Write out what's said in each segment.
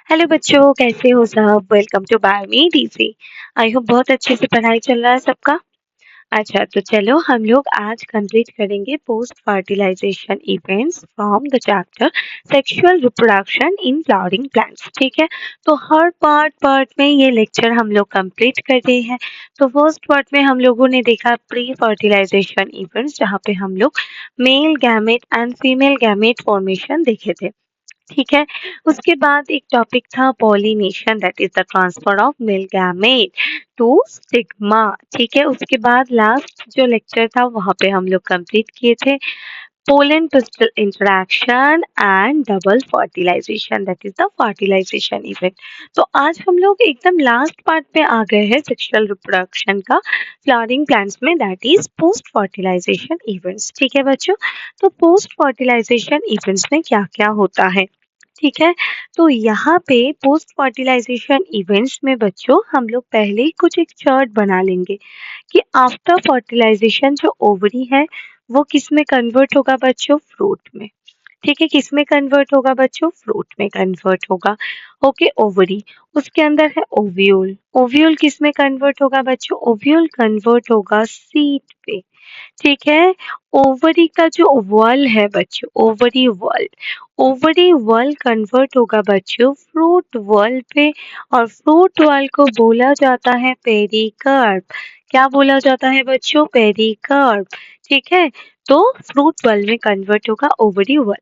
Hello बच्चों, कैसे हो सब? वेलकम टू बायोमी डीसी। आई होप बहुत अच्छे से पढ़ाई चल रहा है सबका। अच्छा, तो चलो हम लोग आज कंप्लीट करेंगे post fertilization events from the chapter sexual reproduction in flowering plants. ठीक है, तो हर पार्ट पार्ट में ये लेक्चर हम लोग कंप्लीट कर रहे हैं। तो फर्स्ट पार्ट में हम लोगों ने देखा प्री फर्टिलाइजेशन इवेंट्स, जहाँ पे हम लोग male gamete and female gamete formation देखे थे। ठीक है, उसके बाद एक टॉपिक था pollination, that is the transfer of male gamete to stigma. ठीक है, उसके बाद लास्ट जो लेक्चर था वहां पे हम लोग कंप्लीट किए थे pollen pistil interaction and double fertilization, that is the fertilization event. तो आज हम लोग एकदम लास्ट पार्ट पे आ गए हैं सेक्सुअल रिप्रोडक्शन का फ्लावरिंग प्लांट्स में, that is post fertilization events. ठीक है बच्चों, तो पोस्ट फर्टिलाइजेशन इवेंट्स में क्या क्या होता है? ठीक है, तो यहाँ पे पोस्ट फर्टिलाइजेशन इवेंट्स में बच्चों हम लोग पहले ही कुछ एक चार्ट बना लेंगे कि आफ्टर फर्टिलाइजेशन जो ओवरी है वो किस में कन्वर्ट होगा बच्चों? फ्रूट में। ठीक है, किस में कन्वर्ट होगा बच्चों? फ्रूट में कन्वर्ट होगा। ओके, ओवरी, उसके अंदर है ओव्यूल। ओव्यूल किस में कन्वर्ट होगा बच्चों? ओव्यूल कन्वर्ट होगा सीड पे। ठीक है, ओवरी का जो वॉल है बच्चों, ओवरी वॉल कन्वर्ट होगा बच्चों फ्रूट वॉल पे, और फ्रूट वॉल को बोला जाता है पेरिकार्प। क्या बोला जाता है बच्चों? पेरिकार्प। ठीक है, तो फ्रूट वॉल में कन्वर्ट होगा ओवरी वॉल।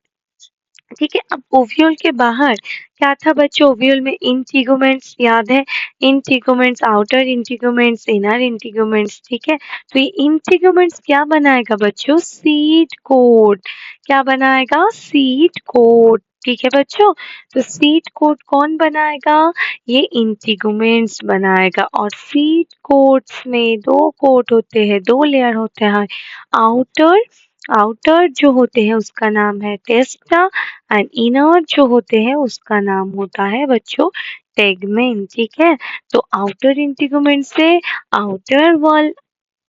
ठीक है, अब ओव्यूल के बाहर क्या था बच्चों? ओव्यूल में इंटीगुमेंट्स, याद है? Integuments, outer integuments, inner integuments. ठीक है, तो ये इंटीगुमेंट्स क्या बनाएगा बच्चों? Seed coat. क्या बनाएगा? Seed coat. ठीक है बच्चों, तो सीड कोट कौन बनाएगा? ये इंटीगुमेंट्स बनाएगा। और सीड कोट्स में दो कोट होते हैं, दो लेयर होते हैं। आउटर आउटर जो होते हैं उसका नाम है टेस्टा, एंड इनर जो होते हैं उसका नाम होता है बच्चों टेगमेंट। ठीक है, तो आउटर इंटीगुमेंट से आउटर वॉल,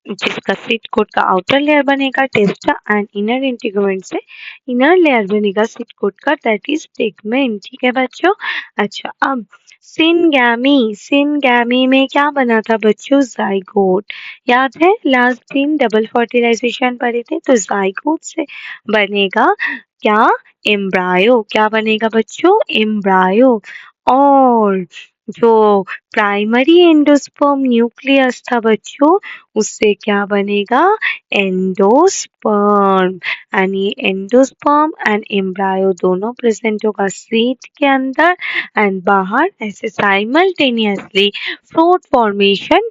जिसका सीट कोट का आउटर लेयर बनेगा टेस्टा, एंड इनर इंटीगुमेंट से इनर लेयर बनेगा सीट कोट का, दैट इज टेगमेंट। ठीक है बच्चों। अच्छा, अब सिनगैमी में क्या बना था बच्चों? जाइगोट। याद है लास्ट दिन डबल फर्टिलाइजेशन पढ़े थे, तो जाइगोट से बनेगा क्या? एम्ब्रायो। क्या बनेगा बच्चों? एम्ब्रायो। और जो प्राइमरी एंडोस्पर्म न्यूक्लियस था बच्चों, उससे क्या बनेगा? एंडोस्पर्म। एंड ये एंडोस्पर्म एंड एम्ब्रायो दोनों प्रेजेंट होगा सीड के अंदर, एंड बाहर ऐसे साइमल्टेनियसली फ्रूट फॉर्मेशन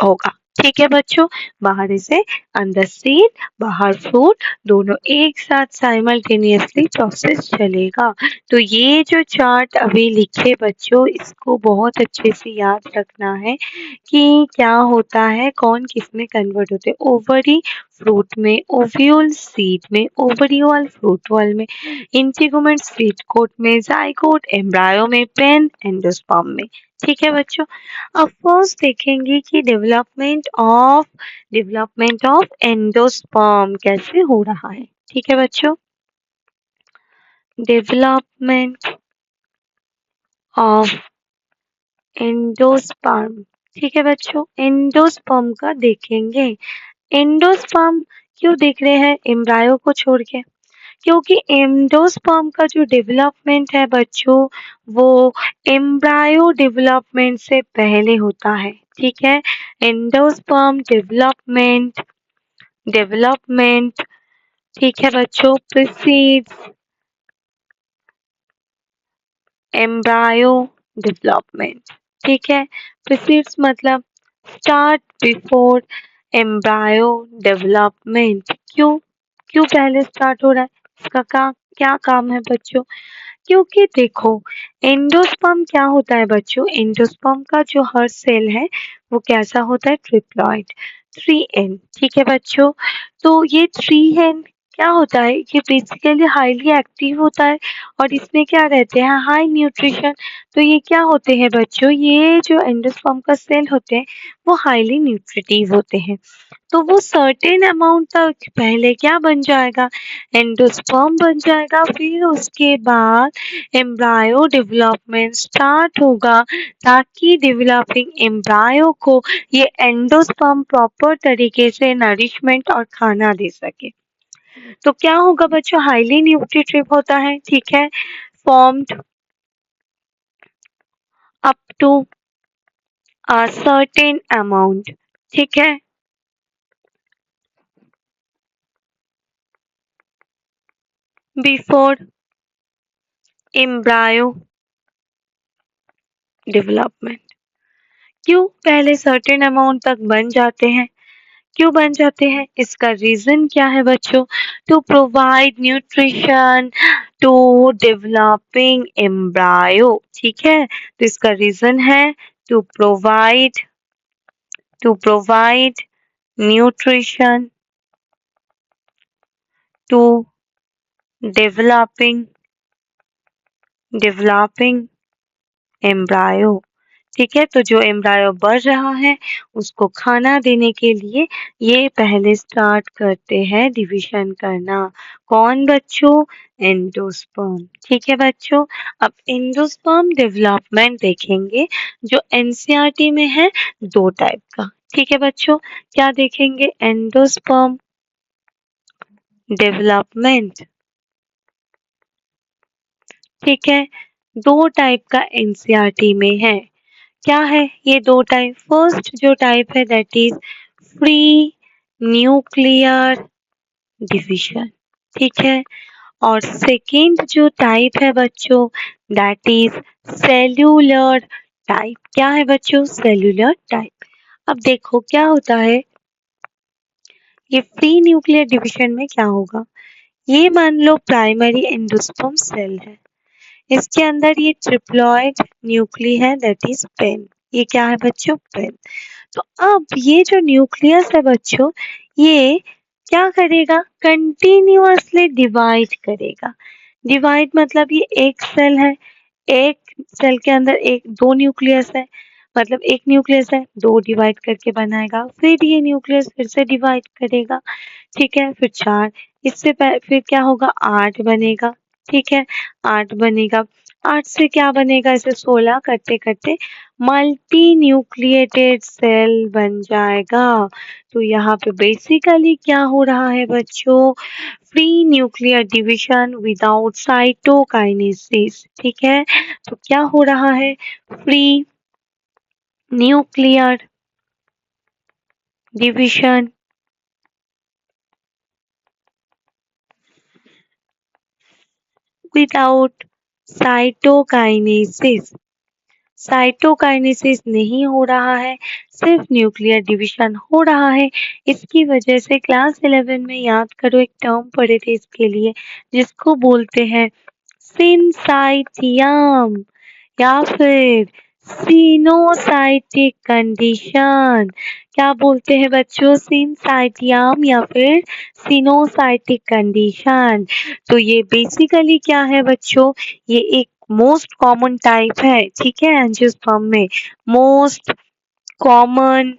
होगा। ठीक है बच्चों, बाहर से अंदर सीड, बाहर फ्रूट, दोनों एक साथ साइमल्टेनियसली प्रोसेस चलेगा। तो ये जो चार्ट अभी लिखे बच्चों, इसको बहुत अच्छे से याद रखना है कि क्या होता है, कौन किस में कन्वर्ट होते हैं। ओवरी फ्रूट में, ओव्यूल सीड में, ओवरीओल फ्रूट वॉल में, इंटीगुमेंट सीड कोट में, जाइगोट एम्ब्रायो में, पेन एंडोस्पर्म में। ठीक है बच्चों, अब फर्स्ट देखेंगे कि डेवलपमेंट ऑफ एंडोस्पर्म कैसे हो रहा है। ठीक है बच्चों, डेवलपमेंट ऑफ एंडोस्पर्म। ठीक है बच्चों, एंडोस्पर्म का देखेंगे। एंडोस्पर्म क्यों देख रहे हैं एम्ब्रायो को छोड़ के? क्योंकि एंडोस्पर्म का जो डेवलपमेंट है बच्चों, वो एम्ब्रायो डेवलपमेंट से पहले होता है। ठीक है, एंडोस्पर्म डेवलपमेंट, ठीक है बच्चों, प्रीसीड्स एम्ब्रायो डेवलपमेंट। ठीक है, प्रीसीड्स मतलब स्टार्ट बिफोर एम्ब्रायो डेवलपमेंट। क्यों क्यों पहले स्टार्ट हो रहा है? इसका क्या काम है बच्चों? क्योंकि देखो, एंडोस्पर्म क्या होता है बच्चों? एंडोस्पर्म का जो हर सेल है वो कैसा होता है? Triploid, 3n। ठीक है बच्चों, तो ये 3n क्या होता है ये बेसिकली हाईली एक्टिव होता है और इसमें क्या रहते हैं हाई न्यूट्रिशन। तो ये क्या होते हैं बच्चों, ये जो एंडोस्पर्म का सेल होते हैं वो हाईली न्यूट्रिटिव होते हैं। तो वो सर्टेन अमाउंट तक पहले क्या बन जाएगा, एंडोस्पर्म बन जाएगा, फिर उसके बाद एम्ब्रायो डेवलपमेंट स्टार्ट होगा ताकि डेवलपिंग एम्ब्रायो को ये एंडोस्पर्म प्रॉपर तरीके से नरिशमेंट और खाना दे सके। तो क्या होगा बच्चों, हाईली न्यूट्रिटिव होता है, ठीक है, formed up to a certain amount, ठीक है, बिफोर एम्ब्रायो डेवलपमेंट। क्यों पहले सर्टेन अमाउंट तक बन जाते हैं, क्यों बन जाते हैं, इसका रीजन क्या है बच्चों, to provide nutrition to developing embryo, ठीक है। तो इसका रीजन है to provide nutrition to developing embryo, ठीक है। तो जो एम्ब्रायो बढ़ रहा है उसको खाना देने के लिए ये पहले स्टार्ट करते हैं डिवीजन करना। कौन बच्चों, एंडोस्पर्म, ठीक है बच्चों। अब एंडोस्पर्म डेवलपमेंट देखेंगे जो एनसीईआरटी में है दो टाइप का, ठीक है बच्चों। क्या देखेंगे, एंडोस्पर्म डेवलपमेंट, ठीक है, दो टाइप का एनसीईआरटी में है। क्या है ये दो टाइप, फर्स्ट जो टाइप है that is free nuclear division, ठीक है। और सेकेंड जो टाइप है बच्चों दैट इज सेल्यूलर टाइप। क्या है बच्चों, सेल्यूलर टाइप। अब देखो क्या होता है, ये फ्री न्यूक्लियर डिवीजन में क्या होगा, ये मान लो प्राइमरी एंडोस्पर्म सेल है, इसके अंदर ये ट्रिप्लॉइड न्यूक्ली है दैट इज पेन। ये क्या है बच्चों, पेन। तो अब ये जो न्यूक्लियस है बच्चों, ये क्या करेगा, कंटिन्यूअसली डिवाइड करेगा। डिवाइड मतलब ये एक सेल है, एक सेल के अंदर एक दो न्यूक्लियस है, मतलब एक न्यूक्लियस है दो डिवाइड करके बनाएगा, फिर ये न्यूक्लियस फिर से डिवाइड करेगा, ठीक है, फिर चार, फिर क्या होगा, आठ बनेगा, ठीक है, आठ बनेगा, आठ से क्या बनेगा, इसे 16 करते करते मल्टी न्यूक्लिएटेड सेल बन जाएगा। तो यहाँ पे बेसिकली क्या हो रहा है बच्चों, free nuclear division without cytokinesis, ठीक है। तो क्या हो रहा है, free nuclear division without cytokinesis, cytokinesis नहीं हो रहा है, सिर्फ न्यूक्लियर डिवीजन हो रहा है। इसकी वजह से क्लास 11 में याद करो एक टर्म पढ़े थे इसके लिए जिसको बोलते हैं सिनसाइटियम या फिर सिनोसाइटिक कंडीशन। क्या बोलते हैं बच्चों, सिनसाइटियम या फिर सिनोसाइटिक कंडीशन। तो ये बेसिकली क्या है बच्चों, ये एक मोस्ट कॉमन टाइप है, ठीक है, एंजियोस्पर्म में मोस्ट कॉमन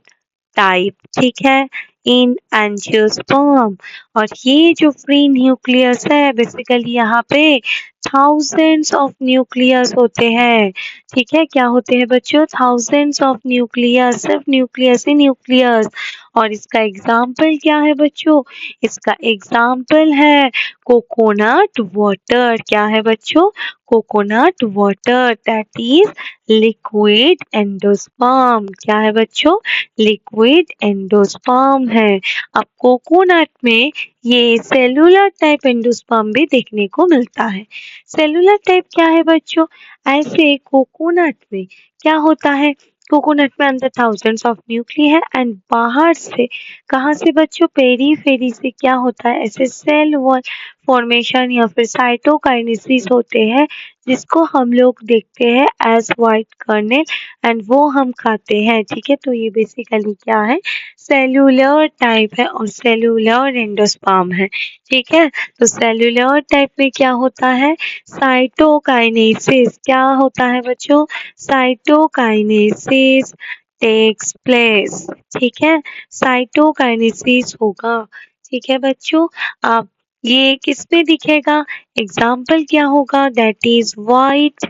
टाइप, ठीक है, इन एंजियोस्पर्म। और ये जो फ्री न्यूक्लियस है बेसिकली यहाँ पे थाउजेंड्स ऑफ न्यूक्लियस होते हैं, ठीक है, क्या होते हैं बच्चों, थाउजेंड्स ऑफ न्यूक्लियस, सिर्फ न्यूक्लियस ही न्यूक्लियस। और इसका एग्जाम्पल क्या है बच्चों, इसका एग्जाम्पल है कोकोनट वाटर। क्या है बच्चों, coconut water that is liquid endosperm. क्या है बच्चों, लिक्विड एंडोस्पर्म है। अब कोकोनट में ये सेलुलर टाइप एंडोस्पर्म भी देखने को मिलता है। सेलुलर टाइप क्या है बच्चों, ऐसे कोकोनट में क्या होता है, कोकोनट में अंदर थाउजेंड्स ऑफ न्यूक्ली है एंड बाहर से कहाँ से बच्चों, पेरीफेरी से क्या होता है, ऐसे सेल वॉल फॉर्मेशन या फिर साइटोकाइनेसिस होते हैं, जिसको हम लोग देखते हैं एज व्हाइट कर्नेल एंड वो हम खाते हैं। ठीक है, तो ये बेसिकली क्या है, सेल्यूलर टाइप है और सेल्यूलर एंडोस्पर्म है। ठीक है, तो सेल्यूलर टाइप में क्या होता है, साइटोकाइनेसिस। क्या होता है बच्चों, साइटोकाइनेसिस टेक्स प्लेस। ठीक है, साइटोकाइनेसिस होगा। ठीक है बच्चों, अब ये किस में दिखेगा, एग्जाम्पल क्या होगा, that is white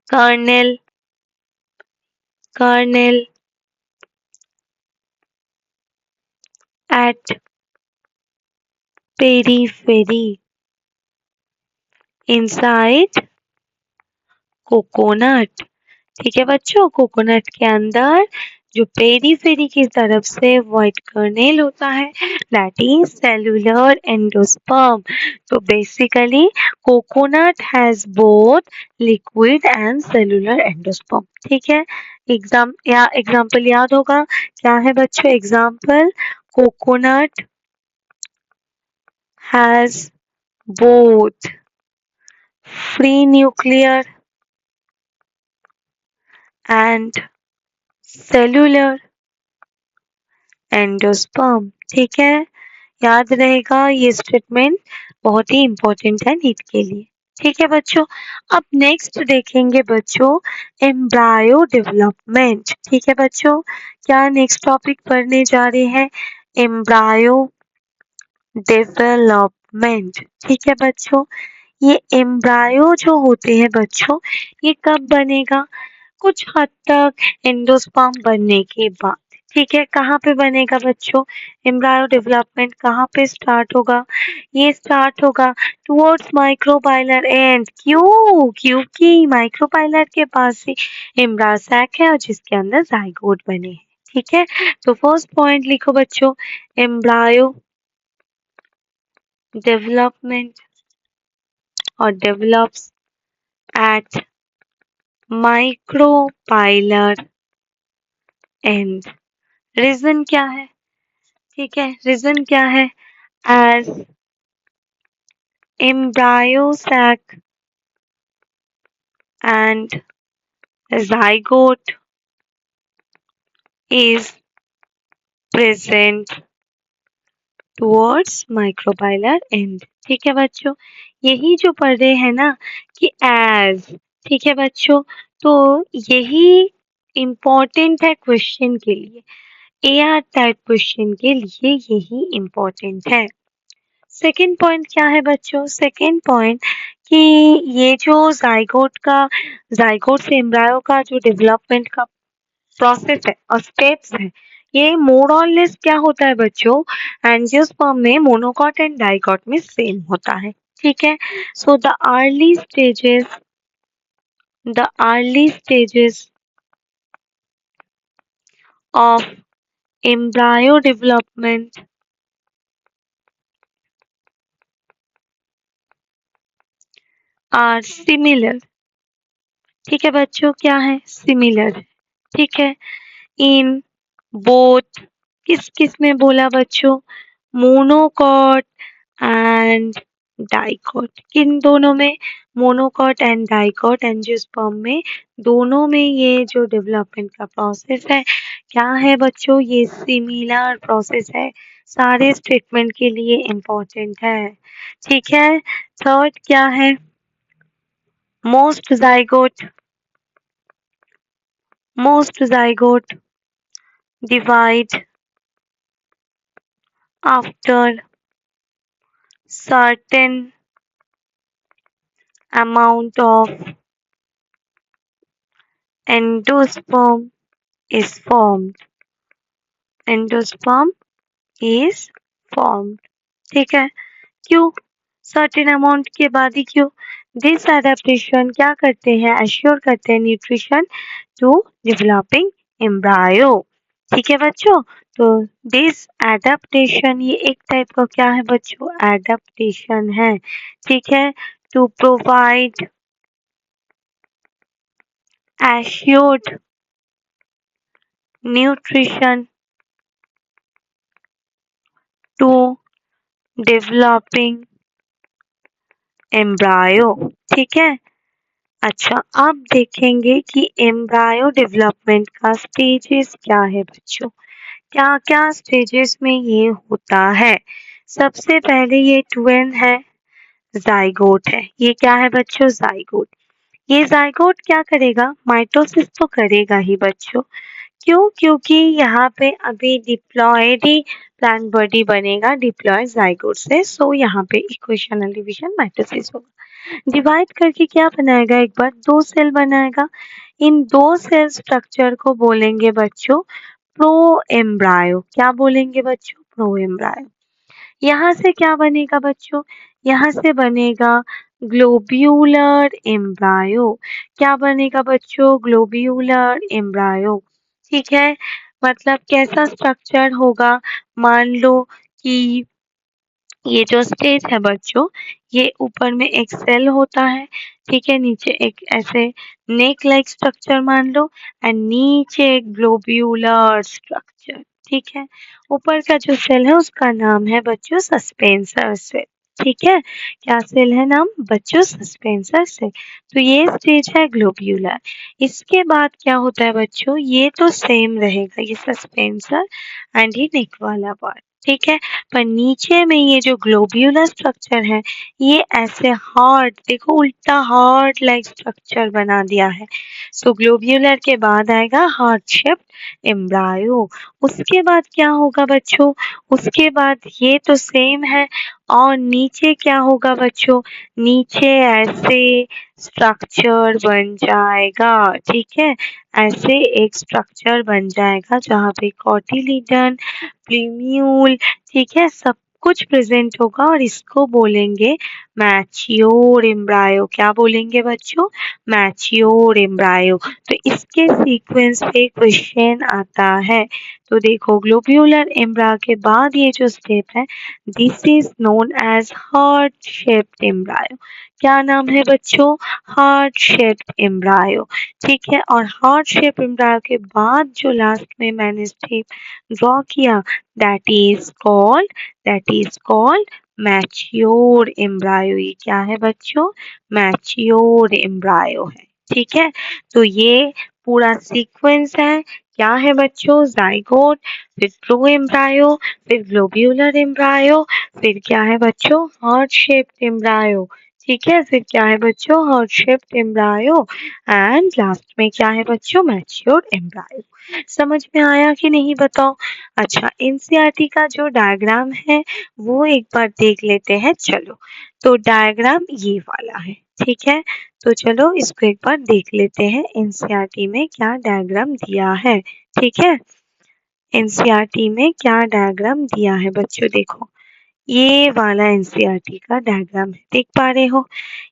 kernel, kernel at periphery inside coconut. ठीक है बच्चों, कोकोनट के अंदर जो पेरीफेरी की तरफ से व्हाइट कर्नेल होता है, दैट इज सेल्यूलर एंडोस्पर्म। तो basically coconut has both liquid and cellular endosperm. ठीक है, एग्जाम्पल याद होगा, क्या है बच्चों example, coconut has both free nuclear and cellular endosperm. ठीक है, याद रहेगा ये स्टेटमेंट, बहुत ही इंपॉर्टेंट है नीट के लिए। ठीक है बच्चों, अब नेक्स्ट देखेंगे बच्चों एम्ब्रायो डेवलपमेंट। ठीक है बच्चों, क्या नेक्स्ट टॉपिक पढ़ने जा रहे हैं, एम्ब्रायो डेवलपमेंट। ठीक है बच्चों, ये एम्ब्रायो जो होते हैं बच्चों, ये कब बनेगा, कुछ हद तक एंडोस्पर्म बनने के बाद। ठीक है, कहाँ पे बनेगा बच्चों, एम्ब्रायो डेवलपमेंट कहाँ पे स्टार्ट होगा, ये स्टार्ट होगा टुवर्ड्स माइक्रोबाइलर एंड। क्यों, क्योंकि माइक्रोबाइलर के पास ही एम्ब्रायो सैक है और जिसके अंदर जाइगोट बने हैं। ठीक है, तो फर्स्ट पॉइंट लिखो बच्चों, एम्ब्रायो डेवलपमेंट और डेवलप्स एट माइक्रोबाइलर एंड। रीजन क्या है, ठीक है, रीजन क्या है, as embryo sac and zygote is present towards microbial end। ठीक है बच्चों, यही जो पढ़ रहे हैं ना कि एज। ठीक है बच्चों, तो यही इम्पोर्टेंट है क्वेश्चन के लिए, एआर टाइप क्वेश्चन के लिए यही इम्पोर्टेंट है। सेकेंड पॉइंट क्या है बच्चों, सेकेंड पॉइंट कि ये जो जाइगोट से एम्ब्रायो का जो डेवलपमेंट का प्रोसेस है और स्टेप्स है, ये मोर और लेस क्या होता है बच्चों, एंजियोस्पर्म में मोनोकॉट एंड डाइकॉट में सेम होता है। ठीक है, so the early stages of embryo development are similar. ठीक है बच्चों, क्या है, सिमिलर। ठीक है, इन बोथ, किस किस में बोला बच्चों, मोनोकॉट एंड डाइकॉट। किन दोनों में, मोनोकॉट एंड डाइकॉट एंजियोस्पर्म में, दोनों में ये जो डेवलपमेंट का प्रोसेस है क्या है बच्चों, ये सिमिलर प्रोसेस है, सारे स्टेटमेंट के लिए इम्पोर्टेंट है। ठीक है, थर्ड क्या है, most zygote divide after certain amount of endosperm is formed, endosperm is formed। ठीक है, क्यों, सर्टेन अमाउंट के बाद ही क्यों, दिस एडेप्टेशन क्या करते हैं, एश्योर करते हैं न्यूट्रिशन टू डेवलपिंग एम्ब्रायो। ठीक है बच्चों, तो दिस एडेप्टेशन ये एक टाइप का क्या है बच्चों, एडेप्टेशन है। ठीक है, to provide assured nutrition to developing embryo. ठीक है। अच्छा, अब देखेंगे कि एम्ब्रायो डेवलपमेंट का स्टेजेस क्या है बच्चों। क्या क्या स्टेजेस में ये होता है। सबसे पहले ये ट्विन है, जाइगोट है। ये क्या है बच्चों, जाइगोट। ये जाइगोट क्या करेगा, माइटोसिस तो करेगा ही बच्चों। क्यों, क्योंकि यहाँ पे अभी डिप्लॉयड ही प्लांट बॉडी बनेगा डिप्लॉयड जाइगोट से। सो यहाँ पे इक्वेशनल डिवीजन माइटोसिस होगा। डिवाइड करके क्या बनाएगा, एक बार दो सेल बनाएगा। इन दो सेल स्ट्रक्चर को बोलेंगे बच्चों प्रो एम्ब्रायो। क्या बोलेंगे बच्चों, प्रो एम्ब्रायो। यहाँ से क्या बनेगा बच्चों, यहाँ से बनेगा ग्लोब्यूलर एम्ब्रायो। क्या बनेगा बच्चों, ग्लोब्यूलर एम्ब्रायो। ठीक है। मतलब कैसा स्ट्रक्चर होगा, मान लो कि ये जो स्टेज है बच्चों, ये ऊपर में एक सेल होता है। ठीक है। नीचे एक ऐसे नेक लाइक स्ट्रक्चर मान लो, एंड नीचे एक ग्लोब्यूलर स्ट्रक्चर। ठीक है। ऊपर का जो सेल है उसका नाम है बच्चों सस्पेंसर सेल। ठीक है। क्या सेल है नाम बच्चों, सस्पेंसर सेल। तो ये स्टेज है ग्लोब्यूलर। इसके बाद क्या होता है बच्चों, ये तो सेम रहेगा, ये सस्पेंसर एंड ये नेक वाला पार्ट। ठीक है। पर नीचे में ये जो ग्लोब्यूलर स्ट्रक्चर है, ये ऐसे हार्ट, देखो उल्टा हार्ट लाइक स्ट्रक्चर बना दिया है। सो ग्लोब्यूलर के बाद आएगा हार्ट शेप्ड एम्ब्रायो। उसके बाद क्या होगा बच्चों, उसके बाद ये तो सेम है, और नीचे क्या होगा बच्चों, नीचे ऐसे स्ट्रक्चर बन जाएगा। ठीक है। ऐसे एक स्ट्रक्चर बन जाएगा जहाँ पे कॉटिलीडन, प्लीम्यूल, ठीक है, सब कुछ प्रेजेंट होगा, और इसको बोलेंगे मैच्योर एम्ब्रायो। क्या बोलेंगे बच्चों, मैच्योर एम्ब्रायो। तो इसके सीक्वेंस पे क्वेश्चन आता है। तो देखो ग्लोब्यूलर एम्ब्रा के बाद ये जो स्टेप है, this is known as heart shaped embryo. क्या नाम है बच्चों, हार्ट शेप्ड एम्ब्रायो। ठीक है। और हार्ट शेप एम्ब्रायो के बाद जो लास्ट में मैंने स्टेप ड्रॉ किया, that is called mature embryo. ये क्या है बच्चों, मैच्योर एम्ब्रायो है। ठीक है। तो ये पूरा सीक्वेंस है। क्या है बच्चों, जाइगोट, फिर ट्रू एम्ब्रायो, फिर ग्लोब्यूलर एम्ब्रायो, फिर क्या है बच्चों, हार्ट शेप्ड एम्ब्रायो। ठीक है। फिर क्या है बच्चों, heart shaped embryo, and last में क्या है बच्चों, मैच्योर एम्ब्रायो। समझ में आया कि नहीं बताओ। अच्छा, एनसीईआरटी का जो डायग्राम है वो एक बार देख लेते हैं। चलो, तो डायग्राम ये वाला है। ठीक है। तो चलो इसको एक बार देख लेते हैं, एनसीईआरटी में क्या डायग्राम दिया है। ठीक है। एनसीईआरटी में क्या डायग्राम दिया है बच्चों, देखो ये वाला एनसीईआरटी का डायग्राम है, देख पा रहे हो,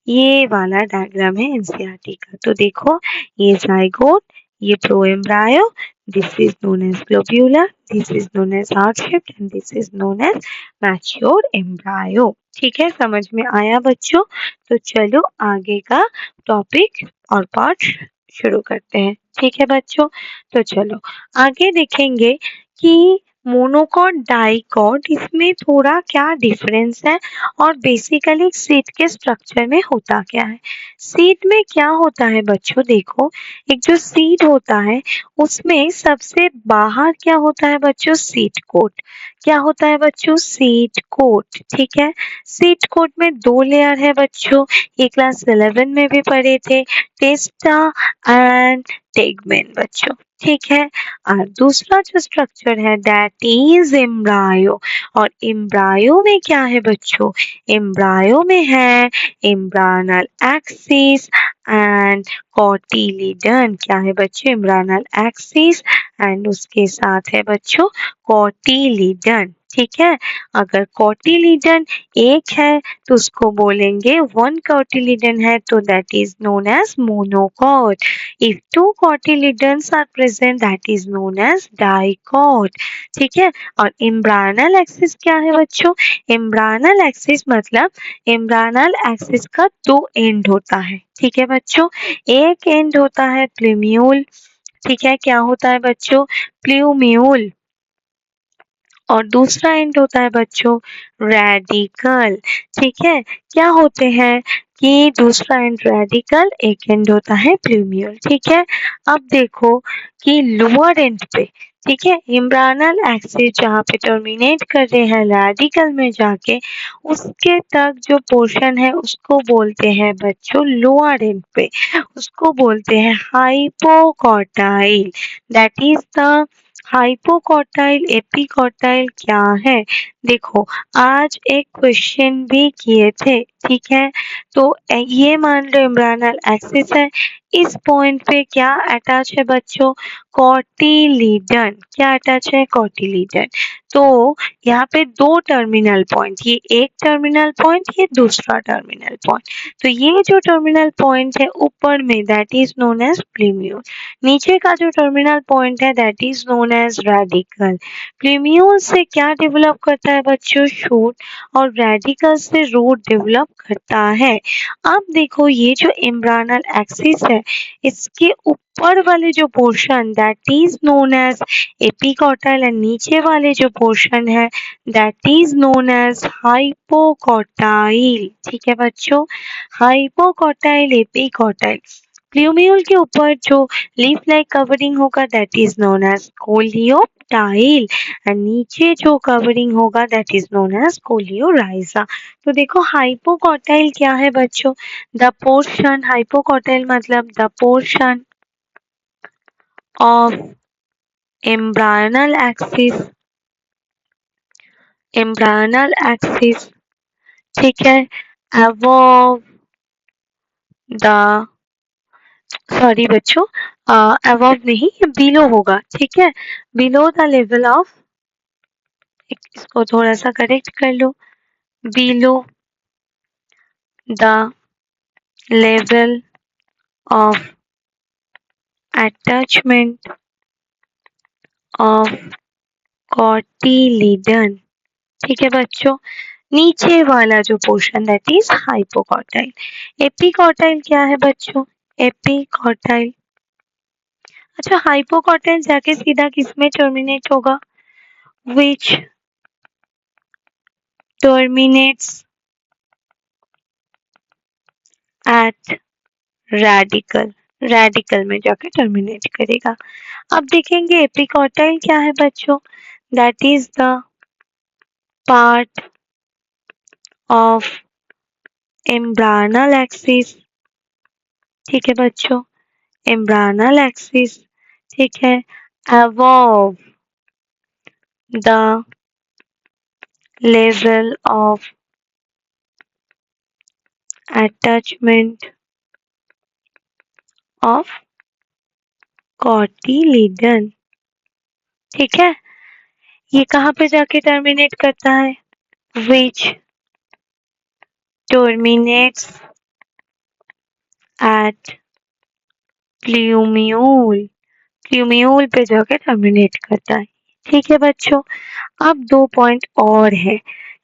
ये वाला डायग्राम है एनसीईआरटी का। तो देखो, ये जाइगोट, ये proembryo, this is known as globular, this is known as heart shaped, and this is known as mature embryo. ठीक है, समझ में आया बच्चों। तो चलो आगे का टॉपिक और पार्ट शुरू करते हैं। ठीक है बच्चों। तो चलो आगे देखेंगे कि मोनोकॉट डाइकॉट, इसमें थोड़ा क्या डिफरेंस है, और बेसिकली सीट के स्ट्रक्चर में होता क्या है। सीट में क्या होता है बच्चों, देखो एक जो सीट होता है उसमें सबसे बाहर क्या होता है बच्चों, सीट कोट। क्या होता है बच्चों, सीट कोट। ठीक है। सीट कोट में दो लेयर है बच्चों, ये क्लास 11 में भी पढ़े थे, टेस्टा एंड टेगमेन बच्चों। ठीक है। और दूसरा जो स्ट्रक्चर है दैट इज एम्ब्रायो, और एम्ब्रायो में क्या है बच्चों, एम्ब्रायो में है एम्ब्रानल एक्सिस एंड कॉटिलीडन। क्या है बच्चों, एम्ब्रानल एक्सिस एंड उसके साथ है बच्चों कॉटिलीडन। ठीक है। अगर कॉटिलीडन एक है तो उसको बोलेंगे वन कॉटिलीडन है, तो that is known as monocot. If two cotyledons are present, that is known as dicot. ठीक है। और इम्ब्रानल एक्सिस क्या है बच्चों, इम्ब्रानल एक्सिस मतलब इम्ब्रानल एक्सिस का दो एंड होता है। ठीक है बच्चों, एक एंड होता है प्लूम्यूल। ठीक है। क्या होता है बच्चों, प्लूम्यूल, और दूसरा एंड होता है बच्चों रेडिकल। ठीक है, क्या होते हैं कि दूसरा एंड रेडिकल, एक एंड होता है प्लूम्यूल। ठीक है, अब देखो कि लोअर एंड पे, ठीक है, इम्ब्रानल एक्सिस जहाँ पे टर्मिनेट कर रहे हैं रेडिकल में जाके, उसके तक जो पोर्शन है उसको बोलते हैं बच्चों लोअर एंड पे, उसको बोलते हैं hypocotyl. That is the hypocotyl. Epicotyl क्या है? देखो आज एक क्वेश्चन भी किए थे, ठीक है, तो ये मान लो इम्ब्रानल एक्सिस है, इस पॉइंट पे क्या अटैच है बच्चों? कॉटिलीडन। क्या अटैच है? कॉटिलीडन। तो यहाँ पे दो टर्मिनल पॉइंट, ये एक टर्मिनल पॉइंट, ये दूसरा टर्मिनल पॉइंट। तो ये जो टर्मिनल पॉइंट है ऊपर में that is known as plumule, नीचे का जो टर्मिनल पॉइंट है that is known as radicle. Plumule से क्या डेवलप करता है बच्चों? शूट। और रेडिकल से रूट डेवलप करता है। अब देखो ये जो इम्ब्रानल एक्सिस है, इसके ऊपर वाले जो portion that is known as epicotyl and नीचे वाले जो पोर्शन है that is known as hypocotyl. ठीक है बच्चों, हाइपोकॉटाइल एपिकॉटाइल। प्लूम्यूल के ऊपर जो लीफ लाइक कवरिंग होगा that is known as coleoptile and नीचे जो कवरिंग होगा that is known as coleorhiza. तो देखो हाइपोकॉटाइल क्या है बच्चों? द पोर्शन, हाइपोकॉटाइल मतलब the portion of embryonal axis, embryonal axis, ठीक है, अबव द, सॉरी बच्चों, अबव नहीं, बिलो होगा। ठीक है, बिलो द लेवल ऑफ, इसको थोड़ा सा करेक्ट कर लो, below the level of attachment of cotyledon. ठीक है बच्चों, नीचे वाला जो portion that is hypocotyl. Epicotyl क्या है बच्चों? एपिकॉटाइल, अच्छा हाइपोकॉटाइल जाके सीधा किसमें टर्मिनेट होगा? विच टर्मिनेट्स एट रेडिकल, रेडिकल में जाके टर्मिनेट करेगा। अब देखेंगे एपिकॉटाइल क्या है बच्चों? That is the part of embryonal axis. ठीक है बच्चों, एम्ब्रानल एक्सिस, ठीक है, above the level of attachment of cotyledon. ठीक है, ये कहाँ पे जाके टर्मिनेट करता है? Which terminates at plumule, plumule पे जाके टर्मिनेट करता है। ठीक है बच्चों, अब दो पॉइंट और है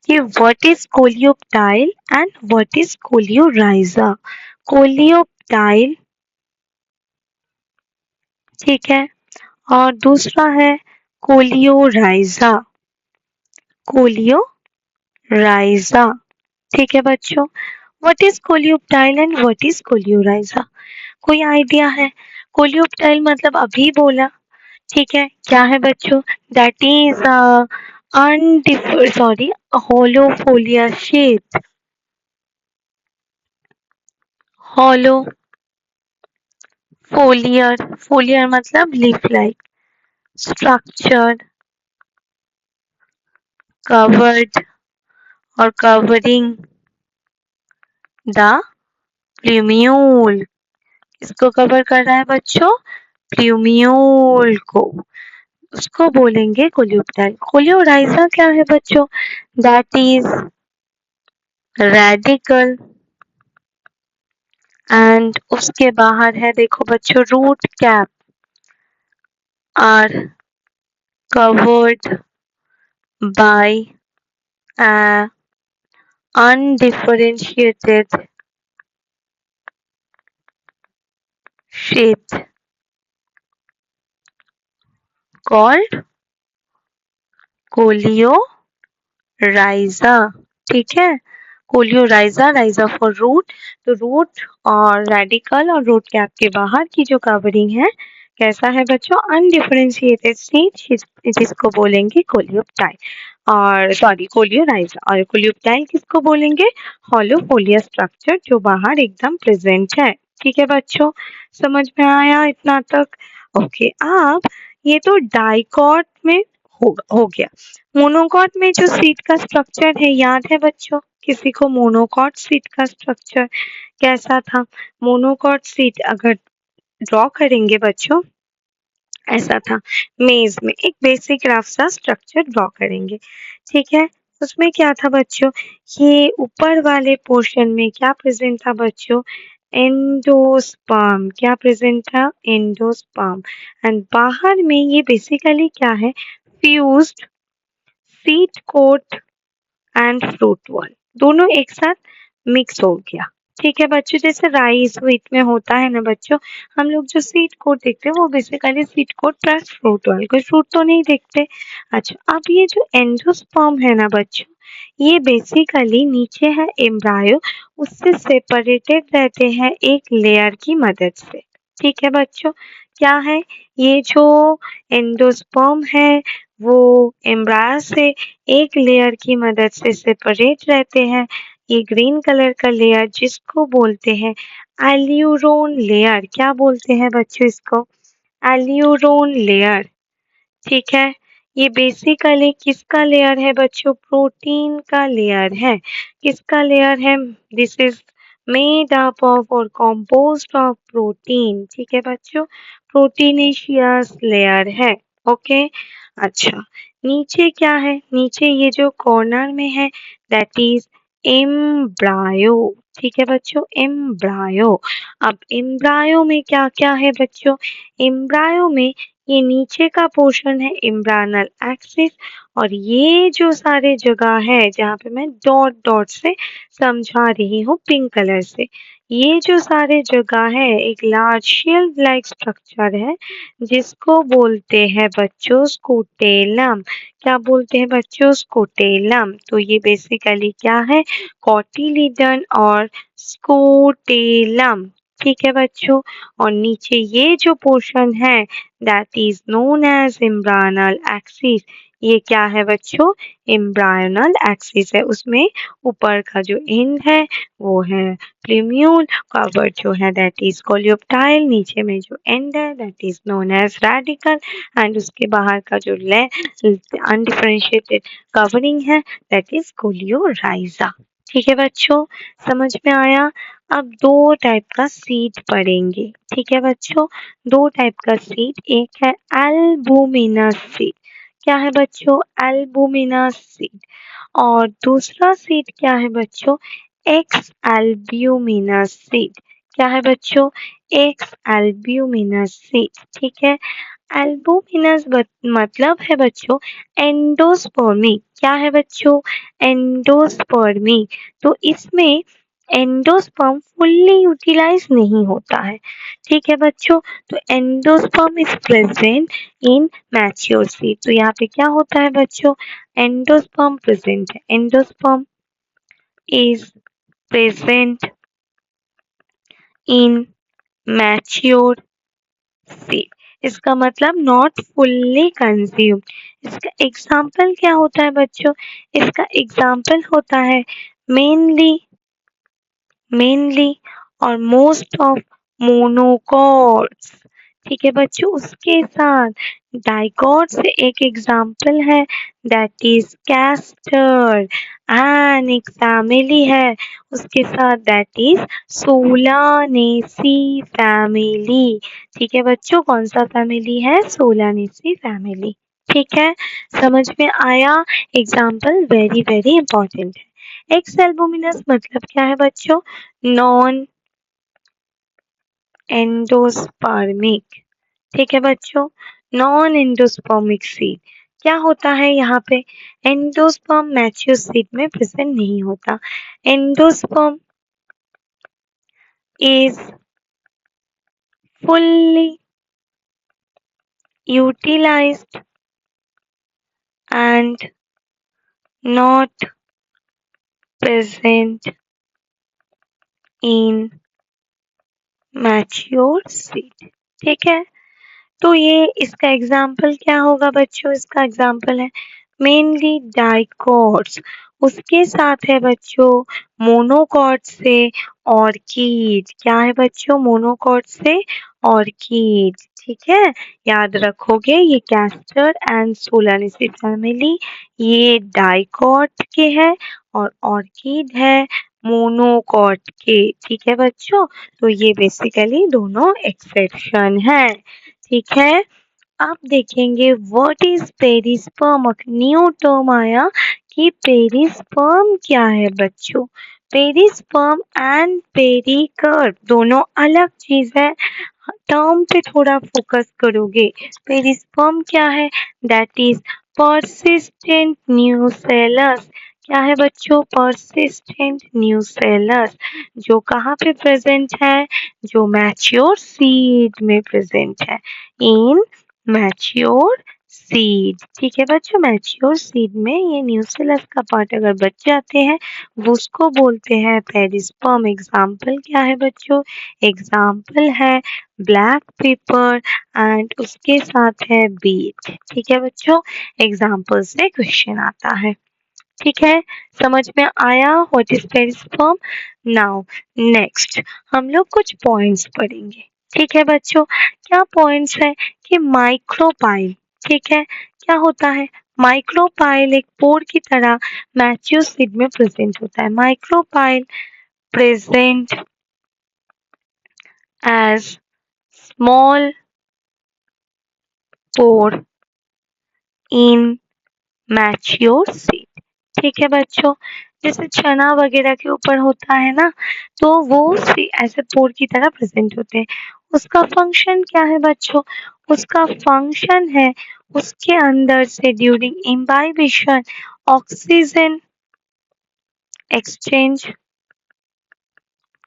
कि what is coleoptile and what is coleorhiza. Coleoptile, ठीक है, और दूसरा है कोलियोराइजा, कोलियोराइजा। ठीक है बच्चों, what is coleoptile and what is coleorhiza? कोई आइडिया है? कोलियोप्टाइल मतलब अभी बोला, ठीक है, क्या है बच्चों? दैट इज सॉरी, होलोफोलिया शेप, होलो फोलियर, फोलियर मतलब लीफ लाइक स्ट्रक्चर, कवर्ड और कवरिंग द प्लूम्यूल। इसको कवर कर रहा है बच्चों? प्लूम्यूल को, उसको बोलेंगे कोलियोप्टाइल। कोलियोराइजा क्या है बच्चों? दैट इज रेडिकल एंड उसके बाहर है देखो बच्चों root cap are covered by a undifferentiated sheath called coleorhiza, ठीक है। Coleorhiza, rhiza for root. तो रूट और रेडिकल और रूट कैप के बाहर की जो कवरिंग है कैसा है बच्चों, अनडिफरेंशिएटेड सीड, जिसको बोलेंगे कोलियोप्टाइल, और सॉरी कोलियोराइजा। और कोलियोप्टाइल किसको बोलेंगे, हॉलो फोलिया स्ट्रक्चर जो बाहर एकदम प्रेजेंट है। ठीक है बच्चों, समझ में आया इतना तक? ओके, अब ये तो डाइकॉट में हो गया। मोनोकॉट में जो सीट का स्ट्रक्चर है याद है बच्चों, किसी को मोनोकॉट सीट का स्ट्रक्चर कैसा था? मोनोकॉट सीट अगर ड्रॉ करेंगे बच्चों, ऐसा था, मेज में एक बेसिक रफ सा स्ट्रक्चर ड्रॉ करेंगे, ठीक है। उसमें क्या था बच्चों, ये ऊपर वाले पोर्शन में क्या प्रेजेंट था बच्चों, एंडोस्पर्म। क्या प्रेजेंट था, एंडोस्पर्म। एंड बाहर में ये बेसिकली क्या है, fused seed coat and fruit wall, दोनों एक साथ मिक्स हो गया। ठीक है बच्चों, जैसे राइस व्हीट में होता है ना बच्चों, हम लोग जो सीड कोट देखते हैं वो basically seed coat plus fruit wall, कोई फ्रूट तो नहीं देखते। अच्छा, अब ये जो एंडोस्पर्म है ना बच्चों, ये बेसिकली नीचे है एम्ब्रायो, उससे सेपरेटेड रहते हैं एक लेयर की मदद से। ठीक है बच्चों, क्या है, ये जो एंडोस्पर्म है वो एम्ब्रायो से एक लेयर की मदद से सेपरेट रहते हैं। ये ग्रीन कलर का लेयर जिसको बोलते हैं एल्यूरोन लेयर, क्या बोलते हैं बच्चों इसको, एल्यूरोन लेयर। ठीक है, ये बेसिकली किसका लेयर है बच्चों, प्रोटीन का लेयर है। किसका लेयर है, this is made up of और composed ऑफ प्रोटीन। ठीक है बच्चों, प्रोटीनेशियस लेयर है। ओके, अच्छा, नीचे क्या है, नीचे ये जो कॉर्नर में है दैट इज एम्ब्रायो। ठीक है बच्चों, एम्ब्रायो। अब एम्ब्रायो में क्या क्या है बच्चों, एम्ब्रायो में ये नीचे का पोर्शन है एम्ब्रायनल एक्सिस, और ये जो सारे जगह है जहाँ पे मैं डॉट डॉट से समझा रही हूँ पिंक कलर से, ये जो सारे जगह है एक लार्ज शील्ड लाइक स्ट्रक्चर है जिसको बोलते हैं बच्चों स्कूटेलम। क्या बोलते हैं बच्चों, स्कूटेलम। तो ये बेसिकली क्या है, कॉटिलीडन और स्कूटेलम। ठीक है बच्चों, और नीचे ये जो पोर्शन है that is known as embryonal axis, ये क्या है बच्चों, एम्ब्रायनल एक्सिस है। उसमें ऊपर का जो एंड है वो है प्लूम्यूल, कवर जो है दैट इज कोलियोप्टाइल, नीचे में जो एंड है that is known as radicle, and उसके बाहर का जो अनडिफरेंशिएटेड कवरिंग है दैट इज कोलियोराइजा। ठीक है बच्चों, समझ में आया? अब दो टाइप का सीड पढ़ेंगे। ठीक है बच्चों, दो टाइप का सीड, एक है एल्बुमिनस सीड। क्या है बच्चों, एल्बुमिनस सीड। और दूसरा सीड क्या है बच्चों, एक्स एल्ब्यूमिनस सीड। क्या है बच्चों, एक्स एल्ब्यूमिनस सीड। ठीक है, एल्बुमिनस मतलब है बच्चों एंडोस्पर्मी। क्या है बच्चों, एंडोस्पर्मी। तो इसमें एंडोस्पर्म फुल्ली यूटिलाइज नहीं होता है। ठीक है बच्चों, तो endosperm is present in mature seed. तो यहाँ पे क्या होता है बच्चों, एंडोस्पर्म प्रेजेंट है, endosperm is present in mature seed, इसका मतलब नॉट फुल्ली कंज्यूम। इसका एग्जाम्पल क्या होता है बच्चों, इसका एग्जाम्पल होता है मेनली और मोस्ट ऑफ मोनोकॉट्स। ठीक है बच्चों, उसके साथ डाइकॉट से एक एग्जाम्पल है दैट इज कैस्टर, एंड एक फैमिली है उसके साथ दैट इज सोलानेसी फैमिली। ठीक है बच्चों, कौन सा फैमिली है, सोलानेसी फैमिली। ठीक है, समझ में आया? एग्जाम्पल वेरी वेरी इंपॉर्टेंट है। एक्स एल्बुमिनस मतलब क्या है बच्चों, नॉन एंडोस्पर्मिक। ठीक है बच्चों, नॉन एंडोस्पर्मिक सीड। क्या होता है यहाँ पे, एंडोस्पर्म मैच्योर सीड में प्रेजेंट नहीं होता। Endosperm is fully utilized and not present in mature seed। ठीक है, तो ये इसका एग्जाम्पल क्या होगा बच्चों? इसका एग्जाम्पल है मेनली डाइकॉट्स, उसके साथ है बच्चों मोनोकॉट से ऑर्किड। क्या है बच्चों? मोनोकॉट से ऑर्किड। ठीक है, याद रखोगे ये कैस्टर एंड सोलानेसी फैमिली ये डाइकॉट के है और ऑर्किड है मोनोकॉट के। ठीक है बच्चों, तो ये बेसिकली दोनों एक्सेप्शन है। ठीक है, आप देखेंगे what is perisperm. New term आया कि पेरिस्पर्म क्या है बच्चों। पेरिस्पर्म एंड पेरिकर्ड दोनों अलग चीज है, टर्म पे थोड़ा फोकस करोगे। पेरिस्पर्म क्या है? That is persistent nucellus. क्या है बच्चों? परसिस्टेंट न्यूसेलस, जो कहाँ पे प्रेजेंट है? जो मैच्योर सीड में प्रेजेंट है, इन मैच्योर सीड। ठीक है बच्चों, मैच्योर सीड में ये न्यूसेलस का पार्ट अगर बच जाते हैं वो उसको बोलते हैं पेरिस्पर्म। एग्जाम्पल क्या है बच्चों? एग्जाम्पल है ब्लैक पेपर एंड उसके साथ है बीट। ठीक है बच्चों, एग्जाम्पल से क्वेश्चन आता है। ठीक है, समझ में आया what is perisperm? Now next हम लोग कुछ पॉइंट्स पढ़ेंगे। ठीक है बच्चों, क्या पॉइंट्स है कि माइक्रोपाइल। ठीक है, क्या होता है? माइक्रोपाइल एक पोर की तरह मैच्योर सीड में प्रेजेंट होता है। Micropyle present as small pore in mature seed. ठीक है बच्चों, जैसे चना वगैरह के ऊपर होता है ना, तो वो ऐसे पोर की तरह प्रेजेंट होते हैं। उसका फंक्शन क्या है बच्चों? उसका फंक्शन है उसके अंदर से ड्यूरिंग इम्बाइबिशन ऑक्सीजन एक्सचेंज।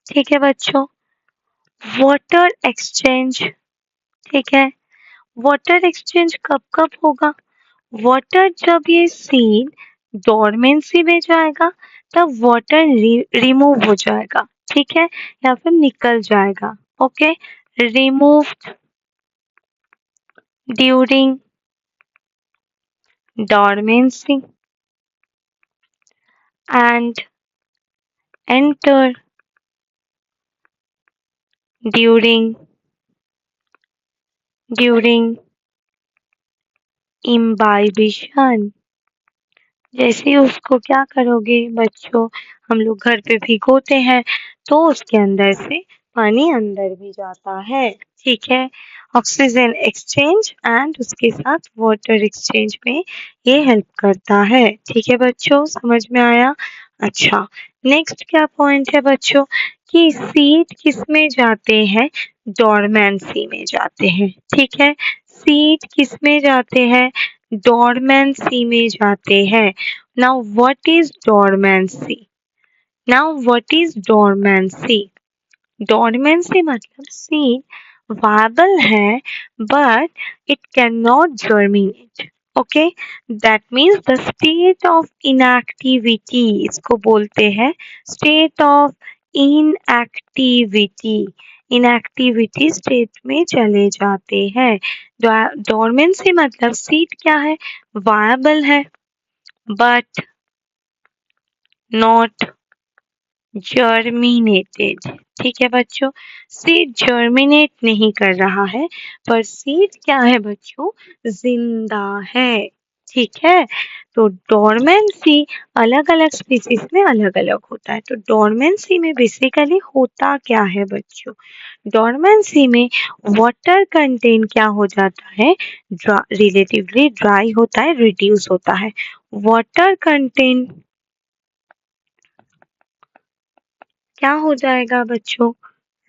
ठीक है बच्चों, वाटर एक्सचेंज। ठीक है, वाटर एक्सचेंज कब कब होगा? वाटर जब ये सीड डोरमेंसी में जाएगा तब वाटर रिमूव हो जाएगा। ठीक है, या फिर निकल जाएगा। Okay, removed during dormancy and enter during imbibition. जैसे ही उसको क्या करोगे बच्चों, हम लोग घर पे भिगोते हैं तो उसके अंदर से पानी अंदर भी जाता है। ठीक है, ऑक्सीजन एक्सचेंज एंड उसके साथ वाटर एक्सचेंज में ये हेल्प करता है। ठीक है बच्चों, समझ में आया? अच्छा, नेक्स्ट क्या पॉइंट है बच्चों कि सीड किस में जाते हैं? डोरमेंसी में जाते हैं। ठीक है, सीड किस में जाते हैं? डोरमेंसी में जाते हैं। Now what is dormancy? Now what is dormancy? Dormancy मतलब सीड वायबल है but it can not germinate. Okay, that means the state of inactivity, इसको बोलते हैं state of inactivity. Inactivity state में चले जाते हैं। डोरमेंसी मतलब सीड क्या है? वायबल है बट नॉट जर्मिनेटेड। ठीक है बच्चों, सीड जर्मिनेट नहीं कर रहा है पर सीड क्या है बच्चों? जिंदा है। ठीक है, तो डोरमेंसी अलग अलग स्पीसीज में अलग अलग होता है। तो डोरमेंसी में बेसिकली होता क्या है बच्चों? डोरमेंसी में वाटर कंटेंट क्या हो जाता है? रिलेटिवली ड्राई होता है, रिड्यूस होता है। वाटर कंटेंट क्या हो जाएगा बच्चों?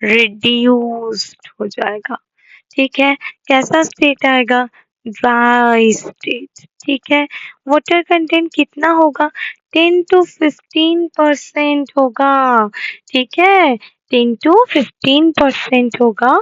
रिड्यूस्ड हो जाएगा। ठीक है, कैसा स्टेट आएगा? Dry state. ठीक है, वाटर कंटेंट कितना होगा? 10 to 15% होगा। ठीक है, 10 to 15% होगा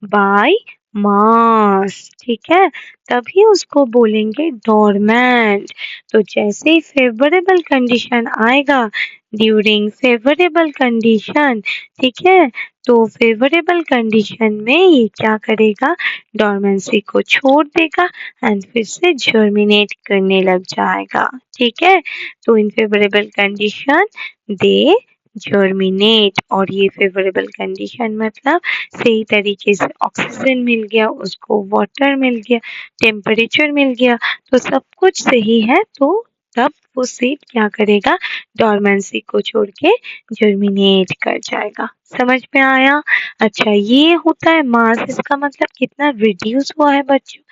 बाय मास, ठीक है, तभी उसको बोलेंगे डोरमेंट। तो जैसे ही फेवरेबल कंडीशन आएगा, ड्यूरिंग फेवरेबल कंडीशन, ठीक है, तो फेवरेबल कंडीशन में ये क्या करेगा, डोरमेंसी को छोड़ देगा एंड फिर से जर्मिनेट करने लग जाएगा, ठीक है। तो इन फेवरेबल कंडीशन दे जर्मिनेट, और ये फेवरेबल कंडीशन मतलब सही तरीके से ऑक्सीजन मिल गया उसको, वाटर मिल गया, टेम्परेचर मिल गया, तो सब कुछ सही है, तो तब वो सीड क्या करेगा, डोरमेंसी को छोड़ के जर्मिनेट कर जाएगा। समझ में आया? अच्छा, ये होता है मास, इसका मतलब कितना रिड्यूस हुआ है बच्चों,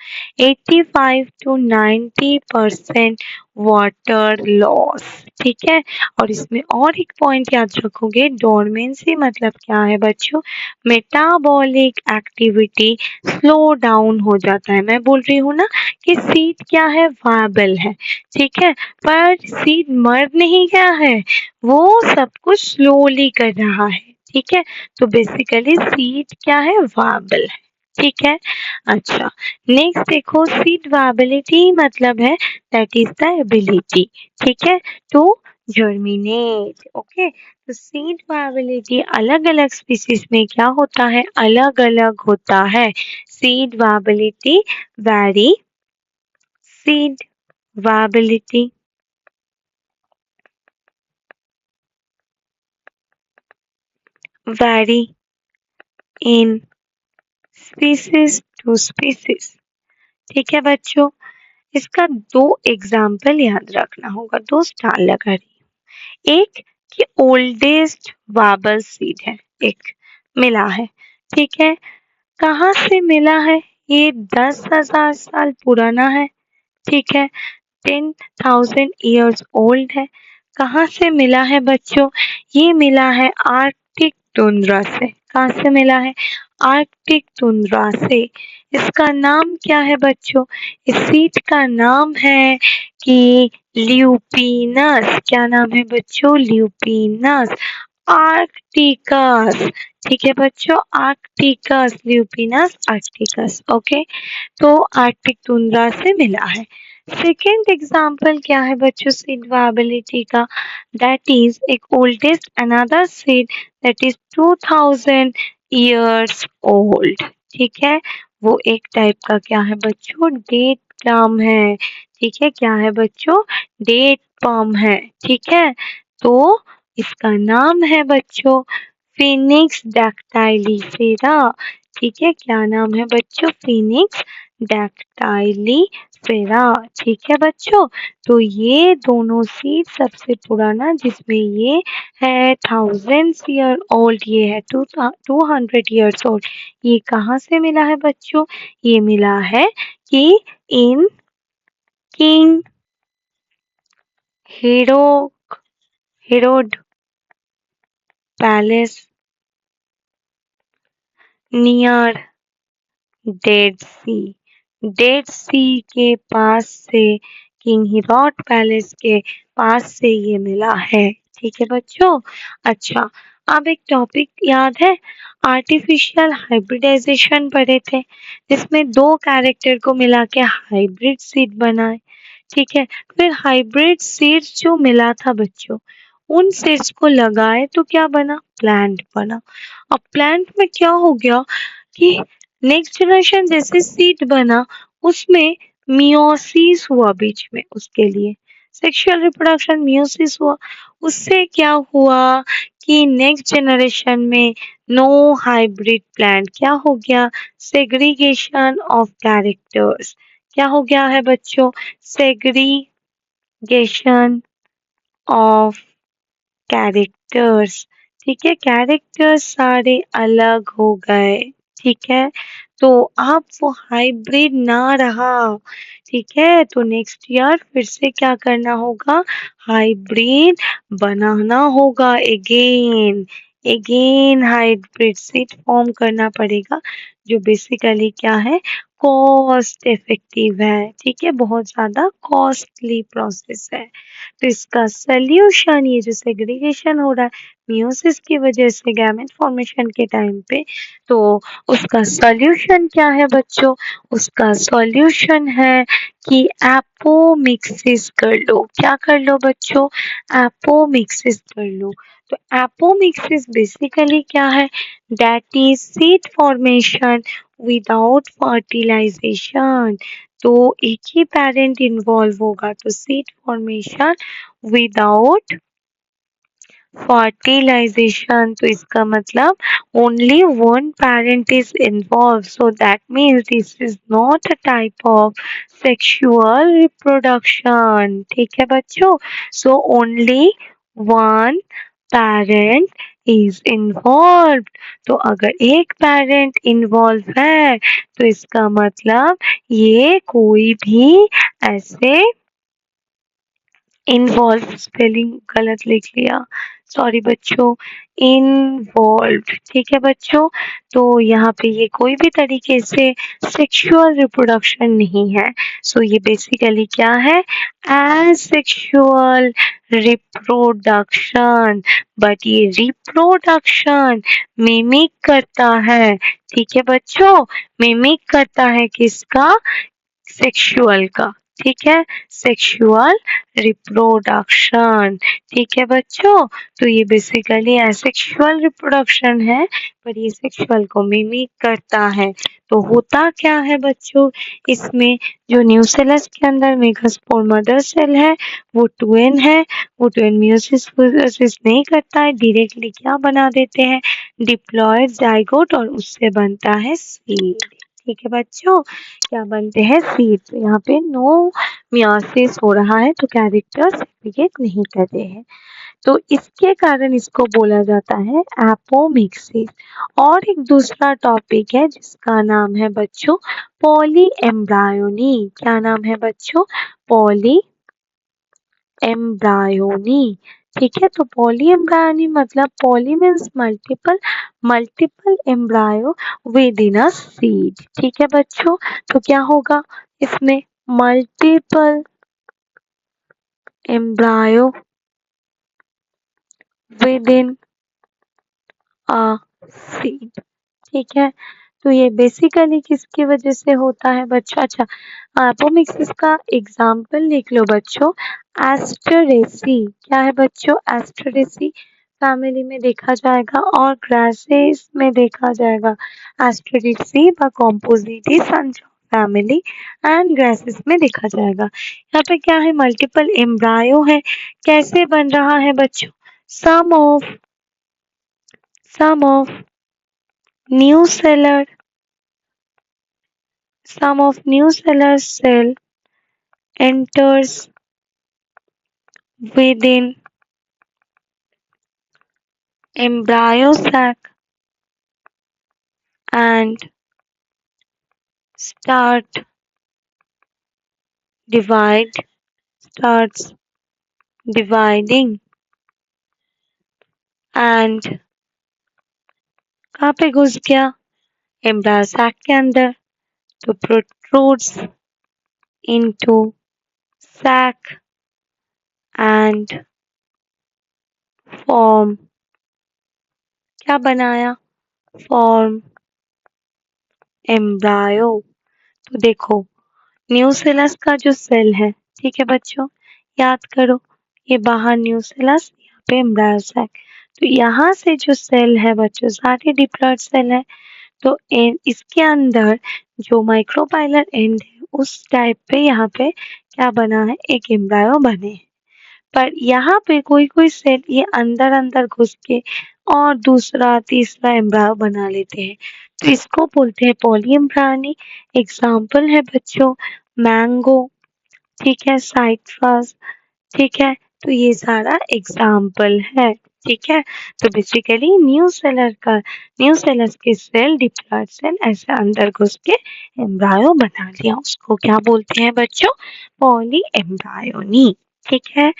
85 to 90% वाटर लॉस, ठीक है। और इसमें और एक पॉइंट याद रखोगे, डोरमेंसी मतलब क्या है बच्चों, मेटाबॉलिक एक्टिविटी स्लो डाउन हो जाता है। मैं बोल रही हूँ ना कि सीड क्या है, वायबल है, ठीक है, पर सीड मर नहीं गया है, वो सब कुछ स्लोली कर रहा है, ठीक है। तो बेसिकली सीड क्या है, वायबल है, ठीक है। अच्छा, नेक्स्ट देखो, सीड वायबिलिटी मतलब है दैट इज द एबिलिटी, ठीक है, टू जर्मिनेट, ओके। तो सीड वायबिलिटी अलग अलग स्पीसीज में क्या होता है, अलग अलग होता है। Seed viability vary, seed viability vary in species to species, ठीक है बच्चों। इसका दो एग्जाम्पल याद रखना होगा, दो स्टार लगा रही हूँ। एक कि ओल्डेस्ट वाबल सीड है, एक मिला है, ठीक है। कहाँ से मिला है, ये 10,000 साल पुराना है, ठीक है, 10,000 years ओल्ड है। कहाँ से मिला है बच्चों, ये मिला है आर्कटिक टुंड्रा से। कहाँ से मिला है, आर्कटिक टुंड्रा से। इसका नाम क्या है बच्चों, इस सीड का नाम है कि ल्यूपिनस। क्या नाम है बच्चों, ल्यूपिनस आर्कटिकस, ठीक है बच्चों, आर्कटिकस, ल्यूपिनस आर्कटिकस, ओके। तो आर्कटिक टुंड्रा से मिला है। सेकेंड एग्जाम्पल क्या है बच्चों सीड वायबिलिटी का, दैट इज एक oldest another seed that is 2000 years old, ठीक है। वो एक टाइप का क्या है बच्चों, डेट प्लम है, ठीक है। क्या है बच्चों, डेट प्लम है, ठीक है। तो इसका नाम है बच्चों फिनिक्स डैक्टाइलिफेरा, ठीक है। क्या नाम है बच्चों, फिनिक्स डैक्टाइलिफेरा, ठीक है बच्चों। तो ये दोनों सीड सबसे पुराना जिसमें ये है 1000 year ओल्ड, ये है 200 years ओल्ड। ये कहाँ से मिला है बच्चों, ये मिला है कि in king hero Herod palace near dead sea, dead sea के पास से, किंग हिरॉट पैलेस के पास से ये मिला है, ठीक है बच्चों। अच्छा, अब एक टॉपिक याद है, आर्टिफिशियल हाइब्रिडाइजेशन पढ़े थे, जिसमें दो कैरेक्टर को मिला के हाइब्रिड सीड बनाए, ठीक है। फिर हाइब्रिड सीड्स जो मिला था बच्चों, उन सीड्स को लगाए तो क्या बना, प्लांट बना। अब प्लांट में क्या हो गया कि नेक्स्ट जनरेशन जैसे सीड बना, उसमें मियोसिस हुआ बीच में, उसके लिए सेक्सुअल रिप्रोडक्शन, मियोसिस हुआ। उससे क्या हुआ कि नेक्स्ट जनरेशन में नो हाइब्रिड प्लांट, क्या हो गया, सेग्रीगेशन ऑफ कैरेक्टर्स। क्या हो गया है बच्चों, सेग्रीगेशन ऑफ कैरेक्टर्स, ठीक है। कैरेक्टर्स सारे अलग हो गए, ठीक है। तो अब वो हाइब्रिड ना रहा, ठीक है। तो नेक्स्ट ईयर फिर से क्या करना होगा, हाइब्रिड बनाना होगा, again again hybrid seed form करना पड़ेगा, जो बेसिकली क्या है, कॉस्ट इफेक्टिव है, ठीक है, बहुत ज़्यादा कॉस्टली प्रोसेस है। तो इसका सल्यूशन, ये जो सेग्रीगेशन हो रहा है मियोसिस की वजह से गैमेट फॉर्मेशन के टाइम पे, तो उसका सॉल्यूशन क्या है बच्चों? उसका सॉल्यूशन है कि एपोमिक्सिस कर लो। क्या कर लो बच्चों? एपोमिक्सिस कर लो। तो एपोमिक्सिस बेसिकली क्या है? That is seed formation without fertilization. तो एक ही पेरेंट इन्वॉल्व होगा, तो सीड फॉर्मेशन विदाउट fertilization, तो इसका मतलब only one parent is involved, so that means this is not a type of sexual reproduction, ठीक है बच्चों? So only one parent is involved। तो अगर एक पेरेंट इन्वॉल्व है तो इसका मतलब ये कोई भी ऐसे इन्वॉल्व, स्पेलिंग गलत लिख लिया, सॉरी बच्चों, इन्वॉल्व, ठीक है बच्चों? तो यहाँ पे ये कोई भी तरीके से सेक्सुअल रिप्रोडक्शन नहीं है। सो ये बेसिकली क्या है? Asexual reproduction. बट ये रिप्रोडक्शन मिमिक करता है, ठीक है बच्चों? मिमिक करता है किसका? सेक्सुअल का, ठीक है, सेक्सुअल रिप्रोडक्शन, ठीक है बच्चों? तो ये बेसिकली एसेक्सुअल रिप्रोडक्शन है, पर ये सेक्सुअल को मिमिक करता है। तो होता क्या है बच्चों इसमें? जो न्यूसेलस के अंदर मेगास्पोर मदर सेल है वो ट्विन है, वो ट्विन मियोसिस नहीं करता है, डायरेक्टली क्या बना देते हैं? डिप्लॉयड जाइगोट, और उससे बनता है सीड, ठीक है बच्चों? क्या बनते हैं? सीड। तो यहाँ पे नो मियोसिस हो रहा है, तो कैरेक्टर सेग्रीगेट नहीं कर रहे हैं, तो इसके कारण इसको बोला जाता है एपोमिक्सिस। और एक दूसरा टॉपिक है जिसका नाम है बच्चों पॉली एम्ब्रायोनी। क्या नाम है बच्चों? पॉली एम्ब्रायोनी, ठीक है? तो पॉली एम्ब्रायोनी मतलब poly means multiple, multiple embryo with in a seed, ठीक है बच्चों? तो क्या होगा इसमें? Multiple embryo with in a seed, ठीक है? तो ये बेसिकली किसकी वजह से होता है बच्चों? अच्छा, एपोमिक्सिस का एग्जाम्पल लिख लो बच्चों, एस्टरेसी। क्या है बच्चों? एस्टरेसी फैमिली में देखा जाएगा और ग्रासेस में देखा जाएगा। एस्टरेसी व कॉम्पोजिटी फैमिली एंड ग्रासेस में देखा जाएगा। यहाँ पे क्या है? मल्टीपल एम्ब्रायो है। कैसे बन रहा है बच्चों? सम of nucellar some of nucellar cell enters within embryo sac and start divide starts dividing and कहाँ पे घुस गया? एम्ब्रायो sac के अंदर, तो protrudes into sac and form, क्या बनाया? Form embryo. तो देखो न्यूसेलस का जो सेल है, ठीक है बच्चों, याद करो, ये बाहर न्यूसेलस, यहाँ पे एम्ब्रायो सैक। तो यहाँ से जो सेल है बच्चों सारे डिप्लॉयड सेल है, तो इसके अंदर जो माइक्रोपाइलर एंड है उस टाइप पे यहाँ पे क्या बना है? एक एम्ब्रायो बने। पर यहाँ पे कोई कोई सेल ये अंदर अंदर घुस के और दूसरा तीसरा एम्ब्रायो बना लेते हैं, तो इसको बोलते हैं पॉली एम्ब्रायोनी। एग्जाम्पल है बच्चों मैंगो, ठीक है, साइट्रस, ठीक है? तो ये सारा एग्जाम्पल है, ठीक है? तो बेसिकली न्यूसेलस के सेल डिप्लॉयड सेल ऐसे अंदर घुस के एम्ब्रायो बना लिया, उसको क्या बोलते हैं बच्चों? पॉली एम्ब्रायोनी, ठीक है?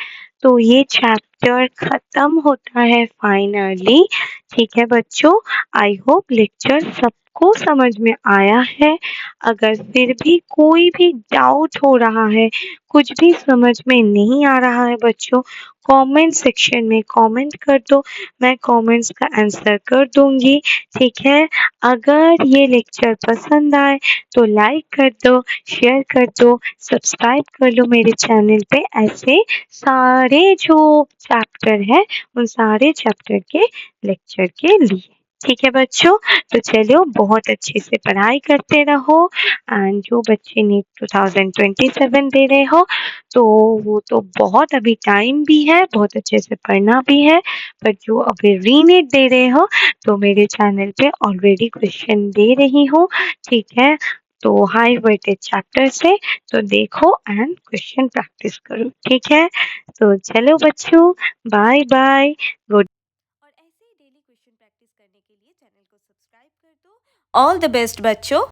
तो ये चैप्टर खत्म होता है फाइनली, ठीक है बच्चों? आई होप लेक्चर सब सबको समझ में आया है? अगर फिर भी कोई भी डाउट हो रहा है, कुछ भी समझ में नहीं आ रहा है बच्चों, कमेंट सेक्शन में कमेंट कर दो, मैं कमेंट्स का आंसर कर दूँगी, ठीक है? अगर ये लेक्चर पसंद आए तो लाइक कर दो, शेयर कर दो, सब्सक्राइब कर लो मेरे चैनल पे। ऐसे सारे जो चैप्टर है उन सारे चैप्टर के लेक्चर के लिए, ठीक है बच्चों? तो चलो बहुत अच्छे से पढ़ाई करते रहो एंड जो बच्चे नीट 2027 दे रहे हो तो वो तो बहुत अभी टाइम भी है, बहुत अच्छे से पढ़ना भी है, पर जो अभी रीनीट दे रहे हो तो मेरे चैनल पे ऑलरेडी क्वेश्चन दे रही हूँ, ठीक है? तो हाई वेटेड चैप्टर से तो देखो एंड क्वेश्चन प्रैक्टिस करो, ठीक है? तो चलो बच्चों, बाय बाय, गुड। और ऐसे ही डेली क्वेश्चन प्रैक्टिस करने के लिए चैनल को सब्सक्राइब कर दो। ऑल द बेस्ट बच्चों।